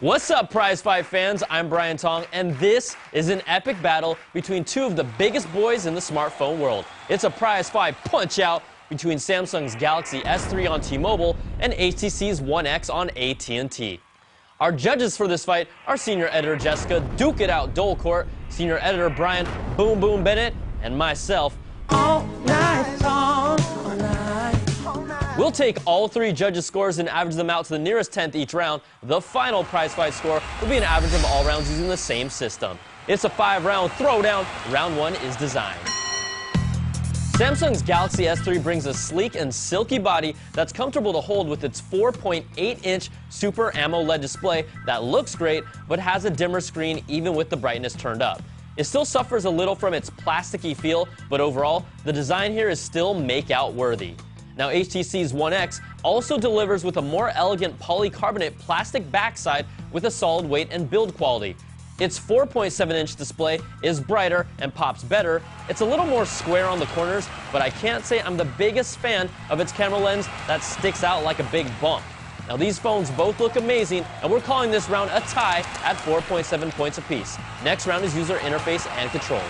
What's up, Prize Fight fans? I'm Brian Tong, and this is an epic battle between two of the biggest boys in the smartphone world. It's a Prize Fight punch-out between Samsung's Galaxy S3 on T-Mobile and HTC's One X on AT&T. Our judges for this fight are senior editor Jessica Duke It Out Dolecourt, senior editor Brian Boom Boom Bennett, and myself. All night long, all night. We'll take all three judges' scores and average them out to the nearest 10th each round. The final Prize Fight score will be an average of all rounds using the same system. It's a 5-round throwdown. Round 1 is designed. Samsung's Galaxy S3 brings a sleek and silky body that's comfortable to hold with its 4.8-inch Super AMOLED display that looks great but has a dimmer screen even with the brightness turned up. It still suffers a little from its plasticky feel, but overall, the design here is still make-out worthy. Now, HTC's One X also delivers with a more elegant polycarbonate plastic backside with a solid weight and build quality. Its 4.7-inch display is brighter and pops better. It's a little more square on the corners, but I can't say I'm the biggest fan of its camera lens that sticks out like a big bump. Now, these phones both look amazing, and we're calling this round a tie at 4.7 points apiece. Next round is user interface and controls.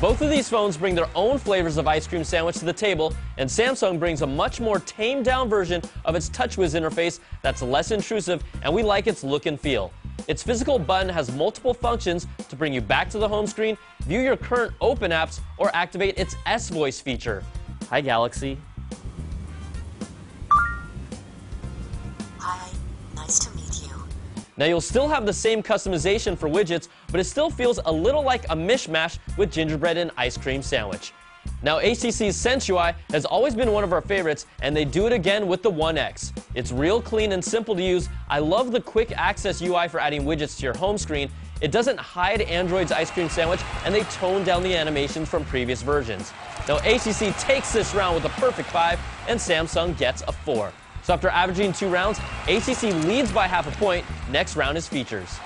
Both of these phones bring their own flavors of ice cream sandwich to the table, and Samsung brings a much more tamed-down version of its TouchWiz interface that's less intrusive, and we like its look and feel. Its physical button has multiple functions to bring you back to the home screen, view your current open apps, or activate its S-Voice feature. Hi, Galaxy. Hi, nice to meet you. Now, you'll still have the same customization for widgets, but it still feels a little like a mishmash with gingerbread and ice cream sandwich. Now, HTC's Sense UI has always been one of our favorites, and they do it again with the One X. It's real clean and simple to use. I love the quick access UI for adding widgets to your home screen. It doesn't hide Android's ice cream sandwich, and they tone down the animations from previous versions. Now, HTC takes this round with a perfect 5, and Samsung gets a 4. So after averaging 2 rounds, HTC leads by half a point. Next round is features.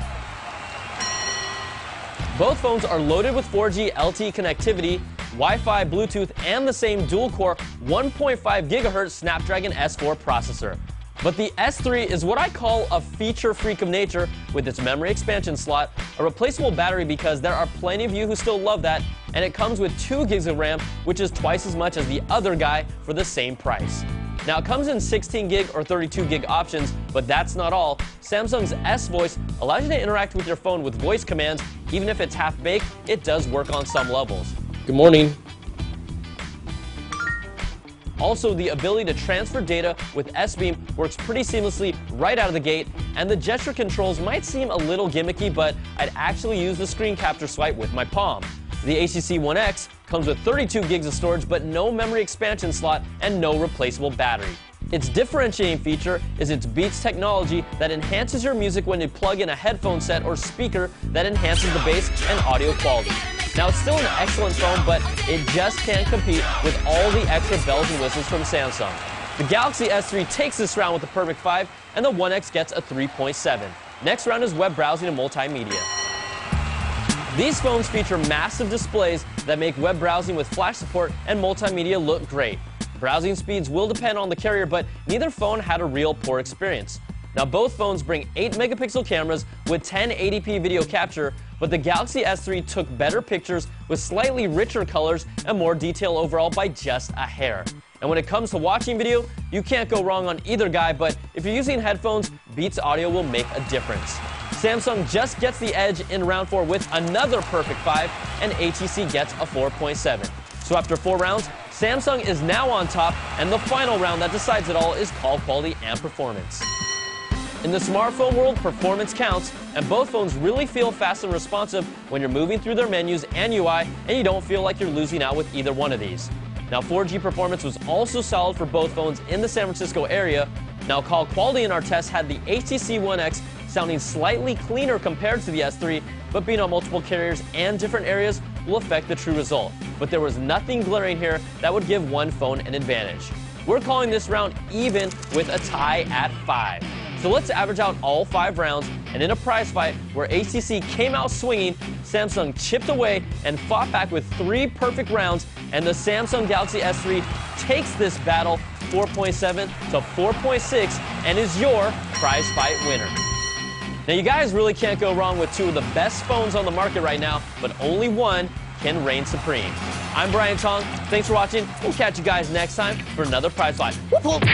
Both phones are loaded with 4G LTE connectivity, Wi-Fi, Bluetooth, and the same dual-core 1.5 GHz Snapdragon S4 processor. But the S3 is what I call a feature freak of nature with its memory expansion slot, a replaceable battery because there are plenty of you who still love that, and it comes with 2 gigs of RAM, which is twice as much as the other guy for the same price. Now, it comes in 16 gig or 32 gig options, but that's not all. Samsung's S-Voice allows you to interact with your phone with voice commands. Even if it's half-baked, it does work on some levels. Good morning. Also, the ability to transfer data with S-Beam works pretty seamlessly right out of the gate, and the gesture controls might seem a little gimmicky, but I'd actually use the screen capture swipe with my palm. The HTC One X comes with 32 gigs of storage, but no memory expansion slot and no replaceable battery. Its differentiating feature is its Beats technology that enhances your music when you plug in a headphone set or speaker that enhances the bass and audio quality. Now, it's still an excellent phone, but it just can't compete with all the extra bells and whistles from Samsung. The Galaxy S3 takes this round with a perfect 5, and the One X gets a 3.7. Next round is web browsing and multimedia. These phones feature massive displays that make web browsing with flash support and multimedia look great. Browsing speeds will depend on the carrier, but neither phone had a real poor experience. Now, both phones bring 8-megapixel cameras with 1080p video capture, but the Galaxy S3 took better pictures with slightly richer colors and more detail overall by just a hair. And when it comes to watching video, you can't go wrong on either guy, but if you're using headphones, Beats Audio will make a difference. Samsung just gets the edge in round 4 with another perfect 5, and HTC gets a 4.7. So after 4 rounds, Samsung is now on top, and the final round that decides it all is call quality and performance. In the smartphone world, performance counts, and both phones really feel fast and responsive when you're moving through their menus and UI, and you don't feel like you're losing out with either one of these. Now, 4G performance was also solid for both phones in the San Francisco area. Now, call quality in our test had the HTC One X sounding slightly cleaner compared to the S3, but being on multiple carriers and different areas will affect the true result. But there was nothing glaring here that would give one phone an advantage. We're calling this round even with a tie at 5. So let's average out all 5 rounds, and in a prize fight where HTC came out swinging, Samsung chipped away and fought back with 3 perfect rounds, and the Samsung Galaxy S3 takes this battle 4.7 to 4.6 and is your prize fight winner. Now, you guys really can't go wrong with 2 of the best phones on the market right now, but only one can reign supreme. I'm Brian Tong. Thanks for watching. We'll catch you guys next time for another prize fight. Whoop, whoop.